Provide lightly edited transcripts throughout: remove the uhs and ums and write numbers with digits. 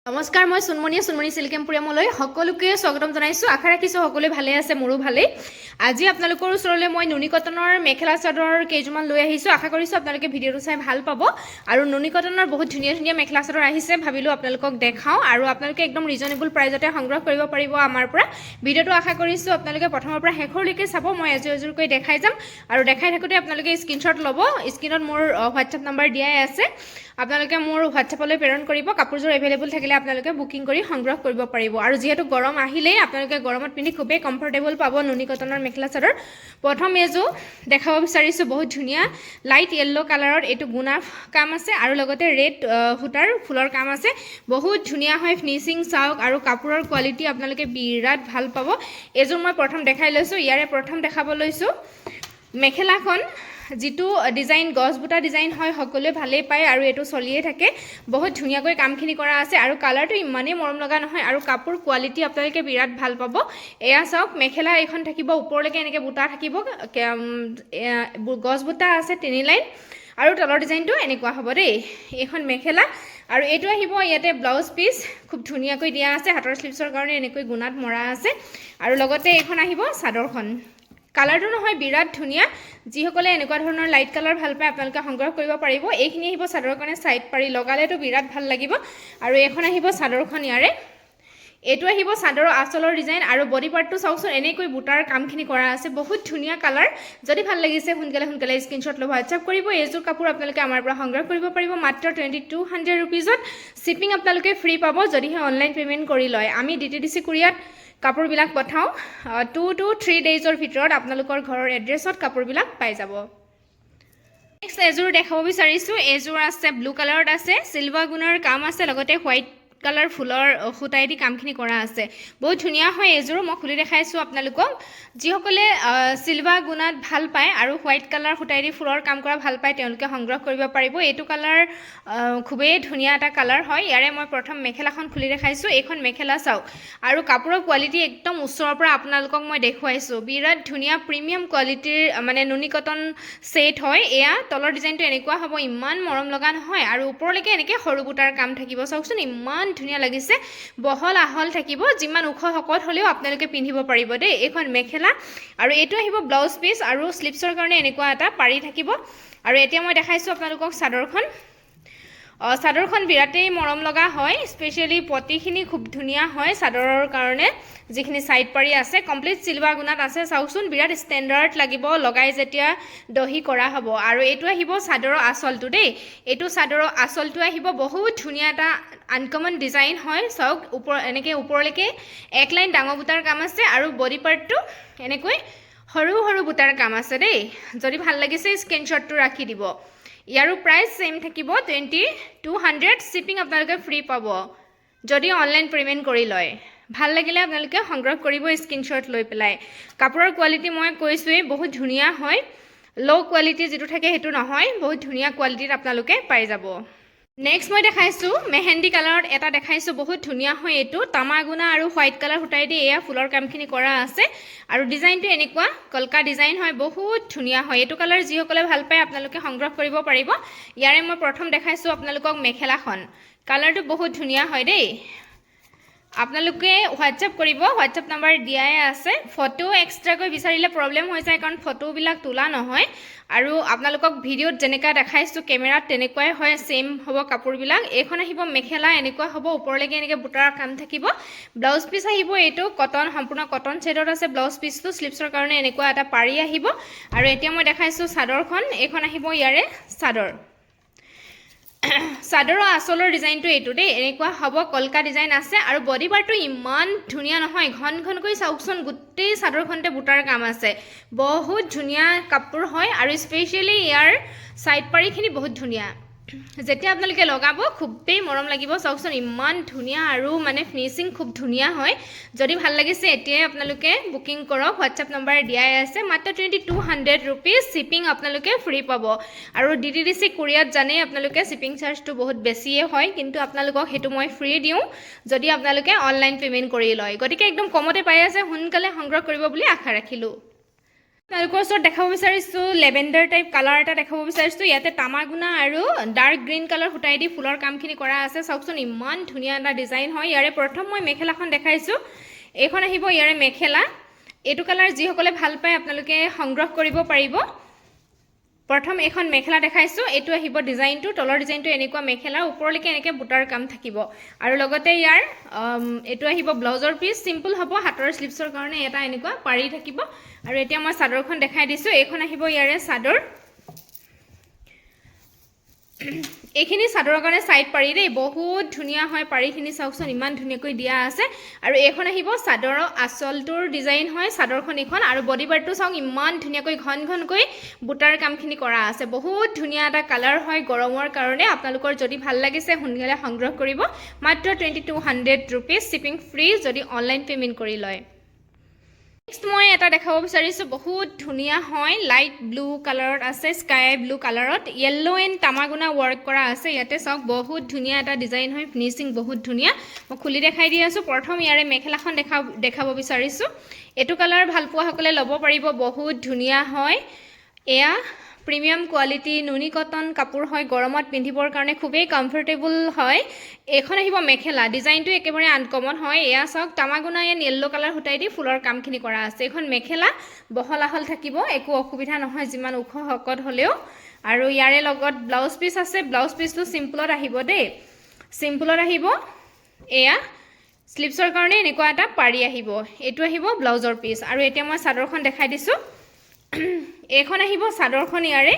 নমস্কাৰ, মই সুনমনি চিল্ক এম্পোৰিয়ামলৈ সকলোকে স্বাগতম জনাইছো। আশা ৰাখিছো সকলোৱে ভালে আছে, মোৰো ভালেই। আজি আপোনালোকৰ ওচৰলৈ মই নুনি কটনৰ মেখেলা চাদৰ কেইজোৰমান লৈ আহিছো। আশা কৰিছো আপোনালোকে ভিডিঅ'টো চাই ভাল পাব। আৰু নুনি কটনৰ বহুত ধুনীয়া ধুনীয়া মেখেলা চাদৰ আহিছে, ভাবিলো আপোনালোকক দেখাও আৰু আপোনালোকে একদম ৰিজনেবল প্ৰাইজতে সংগ্ৰহ কৰিব পাৰিব আমাৰ পৰা। ভিডিঅ'টো আশা কৰিছো আপোনালোকে প্ৰথমৰ পৰা শেষলৈকে চাব। মই এযোৰ এযোৰকৈ দেখাই যাম আৰু দেখাই থাকোঁতে আপোনালোকে স্ক্ৰীনশ্বট ল'ব। স্ক্ৰীনত মোৰ হোৱাটছআপ নাম্বাৰ দিয়াই আছে, আপোনালোকে মোৰ হোৱাটছআপলৈ প্ৰেৰণ কৰিব। কাপোৰযোৰ এভেইলেবল থাকিলে আপোনালোকে বুকিং কৰি সংগ্ৰহ কৰিব পাৰিব। আৰু যেহেতু গৰম আহিলেই আপোনালোকে গৰমত পিন্ধি খুবেই কমফৰ্টেবল পাব নুনি কটনৰ মেখেলা চাদৰ। প্ৰথম এযোৰ দেখাব বিচাৰিছোঁ, বহুত ধুনীয়া লাইট য়েল্লো কালাৰত। এইটো গুণা কাম আছে আৰু লগতে ৰেড সূতাৰ ফুলৰ কাম আছে। বহুত ধুনীয়া হয় ফিনিচিং চাওক আৰু কাপোৰৰ কোৱালিটি আপোনালোকে বিৰাট ভাল পাব। এযোৰ মই প্ৰথম দেখাই লৈছোঁ। ইয়াৰে প্ৰথম দেখাব লৈছোঁ মেখেলাখন, যিটো ডিজাইন গছ বুটা ডিজাইন হয়, সকলোৱে ভালেই পায় আৰু এইটো চলিয়ে থাকে। বহুত ধুনীয়াকৈ কামখিনি কৰা আছে আৰু কালাৰটো ইমানেই মৰম লগা নহয় আৰু কাপোৰ কোৱালিটি আপোনালোকে বিৰাট ভাল পাব। এয়া চাওক, মেখেলা এইখন থাকিব, ওপৰলৈকে এনেকৈ বুটা থাকিব, গছ বুটা আছে 3 লাইন আৰু তলৰ ডিজাইনটো এনেকুৱা হ'ব দেই। এইখন মেখেলা আৰু এইটো আহিব ইয়াতে ব্লাউজ পিচ, খুব ধুনীয়াকৈ দিয়া আছে। হাতৰ স্লিভছৰ কাৰণে এনেকৈ গুণাত মৰা আছে আৰু লগতে এইখন আহিব চাদৰখন। কালাৰটো নহয় বিৰাট ধুনীয়া। যিসকলে এনেকুৱা ধৰণৰ লাইট কালাৰ ভাল পায় আপোনালোকে সংগ্ৰহ কৰিব পাৰিব। এইখিনি আহিব চাদৰৰ কাৰণে ছাইড পাৰি লগালেতো বিৰাট ভাল লাগিব। আৰু এখন আহিব চাদৰখন ইয়াৰে। এইটো আহিব চাদৰৰ আঁচলৰ ডিজাইন আৰু বডি পাৰ্টটো চাওকচোন, এনেকৈ বুটাৰ কামখিনি কৰা আছে। বহুত ধুনীয়া কালাৰ। যদি ভাল লাগিছে সোনকালে স্ক্ৰীনশ্বট লৈ হোৱাটছআপ কৰিব। এইযোৰ কাপোৰ আপোনালোকে আমাৰ পৰা সংগ্ৰহ কৰিব পাৰিব মাত্ৰ 2200 ৰুপিজত। শ্বিপিং আপোনালোকে ফ্ৰী পাব যদিহে অনলাইন পে'মেণ্ট কৰি লয়। আমি DTDC কুৰিয়াত কাপোৰবিলাক পঠাওঁ। 2 to 3 ডেইজৰ ভিতৰত আপোনালোকৰ ঘৰৰ এড্ৰেছত কাপোৰবিলাক পাই যাব। নেক্সট এযোৰ দেখাব বিচাৰিছোঁ। এইযোৰ আছে ব্লু কালাৰত আছে, চিলভাৰ গুণৰ কাম আছে, লগতে হোৱাইট কালাৰ ফুলৰ সূতাইদি কামখিনি কৰা আছে। বহুত ধুনীয়া হয় এইযোৰ। মই খুলি দেখাইছোঁ আপোনালোকক। যিসকলে চিলভাৰ গুণাত ভাল পায় আৰু হোৱাইট কালাৰ সূতাইদি ফুলৰ কাম কৰা ভাল পায় তেওঁলোকে সংগ্ৰহ কৰিব পাৰিব। এইটো কালাৰ খুবেই ধুনীয়া এটা কালাৰ হয়। ইয়াৰে মই প্ৰথম মেখেলাখন খুলি দেখাইছোঁ। এইখন মেখেলা চাওক আৰু কাপোৰৰ কোৱালিটি একদম ওচৰৰ পৰা আপোনালোকক মই দেখুৱাইছোঁ। বিৰাট ধুনীয়া প্ৰিমিয়াম কোৱালিটিৰ মানে নুনি কটন ছেট হয়। এয়া তলৰ ডিজাইনটো এনেকুৱা হ'ব, ইমান মৰম লগা নহয় আৰু ওপৰলৈকে এনেকৈ সৰু বুটাৰ কাম থাকিব। চাওকচোন ইমান ধুনীয়া লাগিছে। বহল আহল থাকিব, যিমান ওখ শকত হ'লেও আপোনালোকে পিন্ধিব পাৰিব দেই। এইখন মেখেলা আৰু এইটো আহিব ব্লাউজ পিচ আৰু স্লিভছৰ কাৰণে এনেকুৱা এটা পাৰি থাকিব। আৰু এতিয়া মই দেখাইছোঁ আপোনালোকক চাদৰখন। চাদৰখন বিৰাটেই মৰম লগা হয়, স্পেচিয়েলি পটিখিনি খুব ধুনীয়া হয় চাদৰৰ কাৰণে। যিখিনি ছাইড পাৰি আছে কমপ্লিট চিলভাৰ গুণাত আছে। চাওকচোন বিৰাট ষ্টেণ্ডাৰ্ড লাগিব লগাই যেতিয়া দহি কৰা হ'ব। আৰু এইটো আহিব চাদৰৰ আঁচলটো দেই। এইটো চাদৰৰ আঁচলটো আহিব, বহুত ধুনীয়া এটা আনকমন ডিজাইন হয়। চাওক এনেকৈ ওপৰলৈকে 1 লাইন ডাঙৰ বুটাৰ কাম আছে আৰু বডি পাৰ্টটো এনেকৈ সৰু সৰু বুটাৰ কাম আছে দেই। যদি ভাল লাগিছে স্ক্ৰীনশ্বটটো ৰাখি দিব। ইয়াৰো প্ৰাইচ ছেইম থাকিব 2200। শ্বিপিং আপোনালোকে ফ্ৰী পাব যদি অনলাইন পে'মেণ্ট কৰি লয়। ভাল লাগিলে আপোনালোকে সংগ্ৰহ কৰিব স্ক্ৰীনশ্বট লৈ পেলাই। কাপোৰৰ কোৱালিটি মই কৈছোঁৱেই, বহুত ধুনীয়া হয়। ল' কোৱালিটি যিটো থাকে সেইটো নহয়, বহুত ধুনীয়া কোৱালিটিত আপোনালোকে পাই যাব। নেক্সট মই দেখাইছোঁ মেহেন্দি কালাৰত এটা দেখাইছোঁ, বহুত ধুনীয়া হয়। এইটো তামাগুনা আৰু হোৱাইট কালাৰ সূতাইদি এয়া ফুলৰ কামখিনি কৰা আছে আৰু ডিজাইনটো এনেকুৱা কলকা ডিজাইন হয়, বহুত ধুনীয়া হয়। এইটো কালাৰ যিসকলে ভাল পায় আপোনালোকে সংগ্ৰহ কৰিব পাৰিব। ইয়াৰে মই প্ৰথম দেখাইছোঁ আপোনালোকক মেখেলাখন। কালাৰটো বহুত ধুনীয়া হয় দেই। আপোনালোকে হোৱাটছআপ কৰিব, হোৱাটছআপ নাম্বাৰ দিয়াই আছে। ফটো এক্সট্ৰাকৈ বিচাৰিলে প্ৰব্লেম হৈ যায়, কাৰণ ফটোবিলাক তোলা নহয় আৰু আপোনালোকক ভিডিঅ'ত যেনেকুৱা দেখাইছোঁ কেমেৰাত তেনেকুৱাই হয়, ছেইম হ'ব কাপোৰবিলাক। এইখন আহিব মেখেলা, এনেকুৱা হ'ব, ওপৰলৈকে এনেকৈ বুটাৰ কাম থাকিব। ব্লাউজ পিচ আহিব, এইটো কটন, সম্পূৰ্ণ কটন ছেটত আছে ব্লাউজ পিচটো। স্লিভছৰ কাৰণে এনেকুৱা এটা পাৰি আহিব। আৰু এতিয়া মই দেখাইছোঁ চাদৰখন। এইখন আহিব ইয়াৰে চাদৰ। চাদৰৰ আঁচলৰ ডিজাইনটো এইটো দেই, এনেকুৱা হ'ব, কলকা ডিজাইন আছে আৰু বডি পাৰ্টটো ইমান ধুনীয়া নহয়, ঘন ঘনকৈ চাওকচোন গোটেই চাদৰখনতে বুটাৰ কাম আছে। বহুত ধুনীয়া কাপোৰ হয় আৰু স্পেচিয়েলি ইয়াৰ ছাইড পাৰিখিনি বহুত ধুনীয়া। যেতিয়া আপোনালোকে লগাব খুবেই মৰম লাগিব। চাওকচোন ইমান ধুনীয়া আৰু মানে ফিনিচিং খুব ধুনীয়া হয়। যদি ভাল লাগিছে এতিয়াই আপোনালোকে বুকিং কৰক। হোৱাটছআপ নম্বৰ দিয়াই আছে। মাত্ৰ 2200 ৰুপিজ। শ্বিপিং আপোনালোকে ফ্ৰী পাব। আৰু DTDC কুৰিয়াত জানেই আপোনালোকে শ্বিপিং চাৰ্জটো বহুত বেছিয়ে হয়, কিন্তু আপোনালোকক সেইটো মই ফ্ৰী দিওঁ যদি আপোনালোকে অনলাইন পে'মেণ্ট কৰি লয়। গতিকে একদম কমতে পাই আছে, সোনকালে সংগ্ৰহ কৰিব বুলি আশা ৰাখিলোঁ। আপোনালোকৰ ওচৰত দেখাব বিচাৰিছোঁ লেভেণ্ডাৰ টাইপ কালাৰ এটা দেখাব বিচাৰিছোঁ ইয়াতে তামাগুনা আৰু ডাৰ্ক গ্ৰীণ কালাৰ সূতাই দি ফুলৰ কামখিনি কৰা আছে চাওকচোন ইমান ধুনীয়া এটা ডিজাইন হয় ইয়াৰে প্ৰথম মই মেখেলাখন দেখাইছোঁ এইখন আহিব ইয়াৰে মেখেলা এইটো কালাৰ যিসকলে ভাল পায় আপোনালোকে সংগ্ৰহ কৰিব পাৰিব প্ৰথম এখন মেখেলা দেখাইছোঁ এইটো আহিব ডিজাইনটো তলৰ ডিজাইনটো এনেকুৱা মেখেলা ওপৰলৈকে এনেকৈ বুটাৰ কাম থাকিব আৰু লগতে ইয়াৰ এইটো আহিব ব্লাউজৰ পিচ সিম্পল হ'ব হাতৰ স্লিভছৰ কাৰণে এটা এনেকুৱা পাৰি থাকিব আৰু এতিয়া মই চাদৰখন দেখাই দিছোঁ এইখন আহিব ইয়াৰে চাদৰ এইখিনি চাদৰৰ কাৰণে সাইড পাৰি দেই বহুত ধুনীয়া হয় পাৰিখিনি চাওকচোন ইমান ধুনীয়াকৈ দিয়া আছে আৰু এইখন আহিব চাদৰৰ আঁচলটোৰ ডিজাইন হয় চাদৰখন এখন আৰু বডি পাৰ্টটো চাওক ইমান ধুনীয়াকৈ ঘন ঘনকৈ বুটাৰ কামখিনি কৰা আছে বহুত ধুনীয়া এটা কালাৰ হয় গৰমৰ কাৰণে আপোনালোকৰ যদি ভাল লাগিছে সোনকালে সংগ্ৰহ কৰিব মাত্ৰ 2200 रुपीस শিপিং ফ্ৰী যদি অনলাইন পেমেন্ট কৰি লয় নেক্সট মই এটা দেখাব বিচাৰিছোঁ বহুত ধুনীয়া হয় লাইট ব্লু কালাৰত আছে স্কাই ব্লু কালাৰত য়েল্লো এণ্ড তামাগুনা ৱৰ্ক কৰা আছে ইয়াতে চাওক বহুত ধুনীয়া এটা ডিজাইন হয় ফিনিচিং বহুত ধুনীয়া মই খুলি দেখাই দি আছোঁ প্ৰথম ইয়াৰে মেখেলাখন দেখাব বিচাৰিছোঁ এইটো কালাৰ ভাল পোৱা সকলে ল'ব পাৰিব বহুত ধুনীয়া হয় এয়া প্ৰিমিয়াম কোৱালিটি নুনি কটন কাপোৰ হয় গৰমত পিন্ধিবৰ কাৰণে খুবেই কমফৰ্টেবল হয় এখন আহিব মেখেলা ডিজাইনটো একেবাৰে আনকমন হয় এয়া চাওক তামাগুনা এণ্ড য়েল্লো কালাৰ সূতাই দি ফুলৰ কামখিনি কৰা আছে এখন মেখেলা বহল আহল থাকিব একো অসুবিধা নহয় যিমান ওখ হকত হ'লেও আৰু ইয়াৰে লগত ব্লাউজ পিচ আছে ব্লাউজ পিচটো সিম্পলত আহিব দেই সিম্পলত আহিব এয়া স্লিভছৰ কাৰণে এনেকুৱা এটা পাৰি আহিব এইটো আহিব ব্লাউজৰ পিচ আৰু এতিয়া মই চাদৰখন দেখাই দিছোঁ এখন আহিব চাদৰখন ইয়াৰে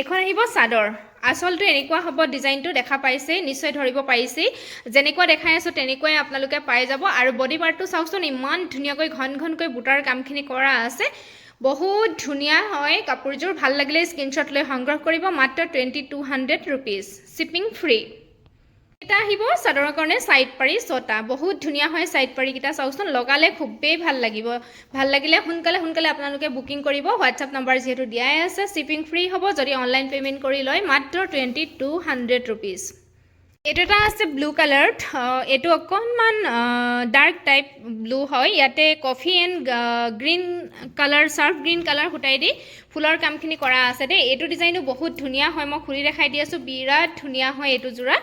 এখন আহিব চাদৰ আসলটো এনেকুৱা হ'ব ডিজাইনটো দেখা পাইছে নিশ্চয় ধৰিব পাৰিছে যেনেকুৱা দেখাই আছো তেনেকৈ আপোনালোকে পাই যাব আৰু বডি পাৰ্টটো চাওকচোন ইমান ধুনীয়াকৈ ঘন ঘনকৈ বুটাৰ কামখিনি কৰা আছে বহুত ধুনীয়া হয় কাপোৰযোৰ ভাল লাগিলে স্ক্ৰিনশ্বট লৈ সংগ্ৰহ কৰিব মাত্ৰ 2200 रुपीस শিপিং ফ্ৰী এটা আহিব চাদৰৰ কাৰণে সাইড পাৰি ছটা বহুত ধুনীয়া হয় সাইড পাৰি কিটা চাওকচোন লগালে খুবেই ভাল লাগিব ভাল লাগিলে সোনকালে আপোনালোকে বুকিং কৰিব হোৱাটসএপ নম্বৰ যেহেতু দিয়াই আছে শিপিং ফ্ৰী হ'ব যদি অনলাইন পেমেন্ট কৰি লয় মাত্ৰ 2200 रुपीस এইটো এটা আছে ব্লু কালাৰত এইটো অকনমান ডাৰ্ক টাইপ ব্লু হয় ইয়াতে coffee and green colour surf green colour সূতাই দি ফুলৰ কামখিনি কৰা আছে দেই এইটো ডিজাইনো বহুত ধুনীয়া হয় মই খুলি দেখাই দি আছোঁ বিৰাট ধুনীয়া হয় এইটো জোৰা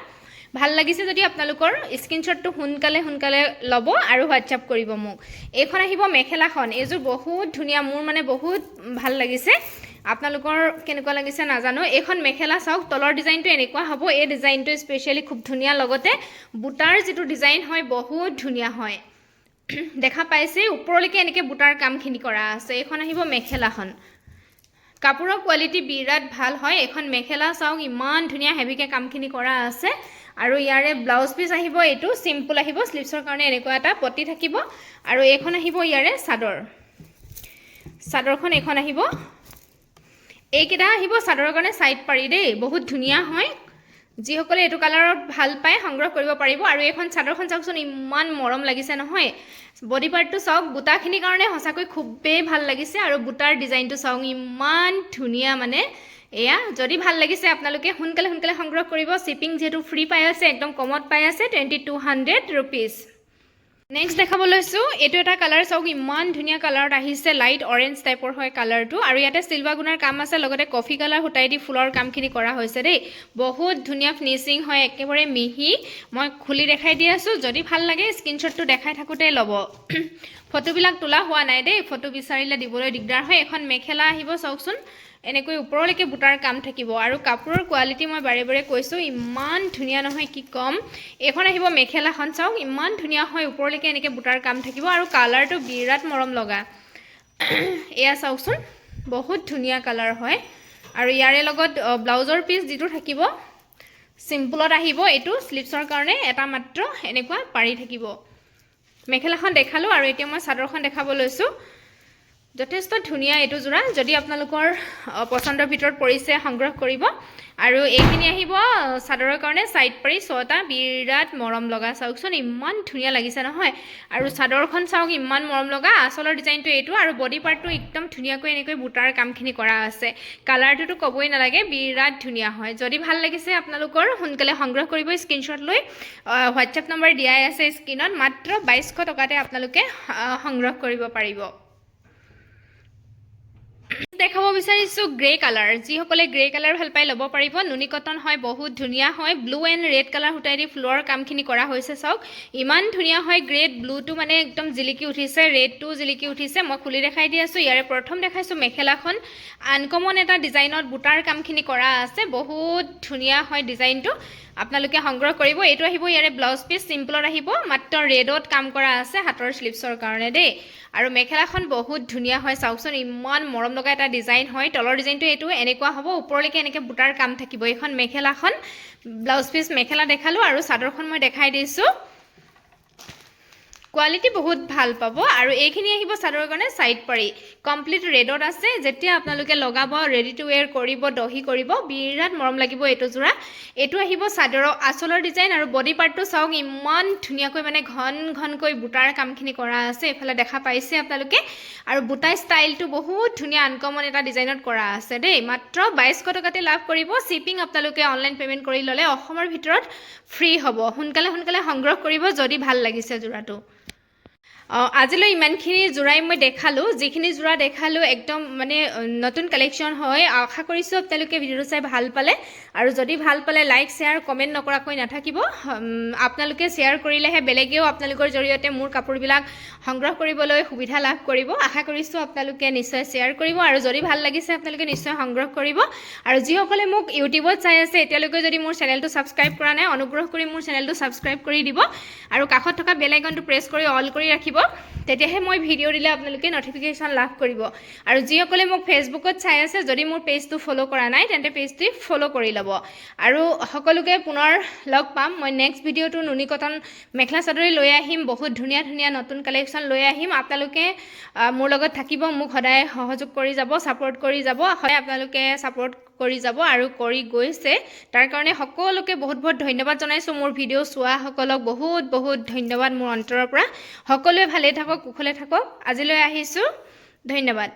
ভাল লাগিছে যদি আপোনালোকৰ স্ক্ৰিনশ্বটটো সোনকালে ল'ব আৰু হোৱাটসএপ কৰিব মোক এইখন আহিব মেখেলাখন এইযোৰ বহুত ধুনীয়া মোৰ মানে বহুত ভাল লাগিছে আপোনালোকৰ কেনেকুৱা লাগিছে নাজানো এইখন মেখেলা চাওক তলৰ ডিজাইনটো এনেকুৱা হ'ব এই ডিজাইনটো স্পেশালি খুব ধুনীয়া লগতে বুটাৰ যেটো ডিজাইন হয় বহুত ধুনীয়া হয় দেখা পাইছে ওপৰলৈকে এনেকে বুটাৰ কামখিনি কৰা আছে এইখন আহিব মেখেলাখন কাপোৰৰ কোৱালিটি বিৰাট ভাল হয় এখন মেখেলা চাওক ইমান ধুনীয়া হেভিকে কামখিনি কৰা আছে আৰু ইয়াৰে ব্লাউজ পিচ আহিব এইটো সিম্পল আহিব স্লিভছৰ কাৰণে এনেকুৱা এটা পটি থাকিব আৰু এইখন আহিব ইয়াৰে চাদৰখন এইখন আহিব এইকেইটা আহিব চাদৰৰ কাৰণে সাইড পাৰি দেই বহুত ধুনীয়া হয় যিসকলে এইটো কালাৰত ভাল পায় সংগ্ৰহ কৰিব পাৰিব আৰু এইখন চাদৰখন চাওকচোন ইমান মৰম লাগিছে নহয় বডি পাৰ্টটো চাওক বুটাখিনিৰ কাৰণে সঁচাকৈ খুবেই ভাল লাগিছে আৰু বুটাৰ ডিজাইনটো চাওক ইমান ধুনীয়া মানে এয়া যদি ভাল লাগিছে আপোনালোকে সোনকালে সংগ্ৰহ কৰিব শিপিং যেহেতু ফ্ৰী পাই আছে একদম কমত পাই আছে 2200 रुपीस নেক্সট দেখাব লৈছো এটো এটা কালাৰ চাওক ইমান ধুনীয়া কালাৰত আহিছে লাইট অৰেঞ্জ টাইপৰ হয় কালাৰটো আৰু ইয়াতে সিলভাৰ গুণৰ কাম আছে লগতে কফি কালাৰ হটাই দি ফুলৰ কামখিনি কৰা হৈছে দেই বহুত ধুনীয়া ফিনিশিং হয় একেবাৰে মিহি মই খুলি দেখাই দি আছো যদি ভাল লাগে স্ক্ৰিনশ্বটটো দেখাই থাকোতে ল'ব ফটোবিলাক তোলা হোৱা নাই দেই ফটো বিচাৰিলে দিবলৈ দিগদাৰ হয় এখন মেখেলা আহিব চাওকচোন এনেকৈ ওপৰলৈকে বুটাৰ কাম থাকিব আৰু কাপোৰৰ কোৱালিটি মই বাৰে কৈছো ইমান ধুনীয়া নহয় কি কম এখন আহিব মেখেলাখন চাওক ইমান ধুনীয়া হয় ওপৰলৈকে এনেকৈ বুটাৰ কাম থাকিব আৰু কালাৰটো বিৰাট মৰম লগা এয়া চাওকচোন বহুত ধুনীয়া কালাৰ হয় আৰু ইয়াৰে লগত ব্লাউজৰ পিচ যেটো থাকিব সিম্পলত আহিব এটো স্লিভছৰ কাৰণে এটা মাত্ৰ এনেকুৱা পাৰি থাকিব মেখেলাখন দেখালো আৰু এতিয়া মই চাদৰখন দেখাব লৈছো যথেষ্ট ধুনীয়া এইটো যোৰা যদি আপোনালোকৰ পছন্দৰ ভিতৰত পৰিছে সংগ্ৰহ কৰিব আৰু এইখিনি আহিব চাদৰৰ কাৰণে সাইড পাৰি ছটা বিৰাট মৰম লগা চাওকচোন ইমান ধুনীয়া লাগিছে নহয় আৰু চাদৰখন চাওক ইমান মৰম লগা আসলৰ ডিজাইনটো এইটো আৰু বডি পাৰ্টটো একদম ধুনীয়াকৈ এনেকৈ বুটাৰ কামখিনি কৰা আছে কালাৰটোতো ক'বই নালাগে বিৰাট ধুনীয়া হয় যদি ভাল লাগিছে আপোনালোকৰ সোনকালে সংগ্ৰহ কৰিব স্ক্ৰীনশ্বট লৈ হোৱাটছএপ নম্বৰ দিয়াই আছে স্ক্ৰীনত মাত্ৰ 2200 টকাতে আপোনালোকে সংগ্ৰহ কৰিব পাৰিব দেখাব বিচাৰিছো গ্ৰে কালাৰ যিসকলে গ্ৰে কালাৰ ভাল পাই ল'ব পাৰিব নুনি কটন হয় বহুত ধুনীয়া হয় ব্লু এণ্ড ৰেড কালাৰ সূতাই দি ফ্লোৰৰ কামখিনি কৰা হৈছে চাওক ইমান ধুনীয়া হয় গ্ৰেড ব্লুটো মানে একদম জিলিকি উঠিছে ৰেডটো জিলিকি উঠিছে মই খুলি দেখাই দি আছোঁ ইয়াৰে প্ৰথম দেখাইছোঁ মেখেলাখন আনকমন এটা ডিজাইনত বুটাৰ কামখিনি কৰা আছে বহুত ধুনীয়া হয় ডিজাইনটো আপোনালোকে সংগ্ৰহ কৰিব এইটো আহিব ইয়াৰে ব্লাউজ পিচ সিম্পলত আহিব মাত্ৰ ৰেডত কাম কৰা আছে হাতৰ স্লিপছৰ কাৰণে দেই আৰু মেখেলাখন বহুত ধুনীয়া হয় চাওকচোন ইমান মৰম লগা এটা ডিজাইন হয় তলৰ ডিজাইনটো এইটো এনেকুৱা হ'ব ওপৰলৈকে এনেকৈ বুটাৰ কাম থাকিব এইখন মেখেলাখন ব্লাউজ পিচ মেখেলা দেখালোঁ আৰু চাদৰখন মই দেখাই দিছোঁ কোৱালিটি বহুত ভাল পাব আৰু এইখিনি আহিব চাদৰৰ কাৰণে সাইড পাৰি কমপ্লিট ৰেডত আছে যেতিয়া আপোনালোকে লগাব ৰেডি টু ওৱেৰ কৰিব দহি কৰিব বিৰাট মৰম লাগিব এইটো যোৰা এইটো আহিব চাদৰৰ আচলৰ ডিজাইন আৰু বডি পাৰ্টটো চাওক ইমান ধুনীয়াকৈ মানে ঘন ঘনকৈ বুটাৰ কামখিনি কৰা আছে এফালে দেখা পাইছে আপোনালোকে আৰু বুটা ষ্টাইলটো বহুত ধুনীয়া আনকমন এটা ডিজাইনত কৰা আছে দেই মাত্ৰ 2200 টকাতে লাভ কৰিব শিপিং আপোনালোকে অনলাইন পেমেন্ট কৰি ল'লে অসমৰ ভিতৰত ফ্ৰী হ'ব সোনকালে সংগ্ৰহ কৰিব যদি ভাল লাগিছে যোৰাটো আজিলৈ ইমানখিনি জোৰাই মই দেখালোঁ যিখিনি জোৰা দেখালোঁ একদম মানে নতুন কালেকশ্যন হয় আশা কৰিছোঁ আপোনালোকে ভিডিঅ'টো চাই ভাল পালে আৰু যদি ভাল পালে লাইক শ্বেয়াৰ কমেণ্ট নকৰাকৈ নাথাকিব আপোনালোকে শ্বেয়াৰ কৰিলেহে বেলেগেও আপোনালোকৰ জৰিয়তে মোৰ কাপোৰবিলাক সংগ্ৰহ কৰিবলৈ সুবিধা লাভ কৰিব আশা কৰিছোঁ আপোনালোকে নিশ্চয় শ্বেয়াৰ কৰিব আৰু যদি ভাল লাগিছে আপোনালোকে নিশ্চয় সংগ্ৰহ কৰিব আৰু যিসকলে মোক ইউটিউবত চাই আছে এতিয়ালৈকে যদি মোৰ চেনেলটো ছাবস্ক্ৰাইব কৰা নাই অনুগ্ৰহ কৰি মোৰ চেনেলটো ছাবস্ক্ৰাইব কৰি দিব আৰু কাষত থকা বেল আইকনটো প্ৰেছ কৰি অল কৰি ৰাখিব তেতিয়াহে মই ভিডিঅ' দিলে আপোনালোকে নটিফিকেশ্যন লাভ কৰিব আৰু যিসকলে মোক ফেচবুকত চাই আছে যদি মোৰ পেজটো ফ'ল' কৰা নাই তেন্তে পেজটো ফ'ল' কৰি ল'ব আৰু সকলোকে পুনৰ লগ পাম মই নেক্সট ভিডিঅ'টো নুনি কটন মেখেলা চাদৰে লৈ আহিম বহুত ধুনীয়া ধুনীয়া নতুন কালেকশ্যন লৈ আহিম আপোনালোকে মোৰ লগত থাকিব মোক সদায় সহযোগ কৰি যাব ছাপোৰ্ট কৰি যাব সদায় আপোনালোকে ছাপোৰ্ট কৰি যাব আৰু কৰি গৈছে তাৰ কাৰণে সকলোকে বহুত বহুত ধন্যবাদ জনাইছোঁ মোৰ ভিডিঅ' চোৱাসকলক বহুত বহুত ধন্যবাদ মোৰ অন্তৰৰ পৰা সকলোৱে ভালে থাকক কুশলে থাকক আজিলৈ আহিছোঁ ধন্যবাদ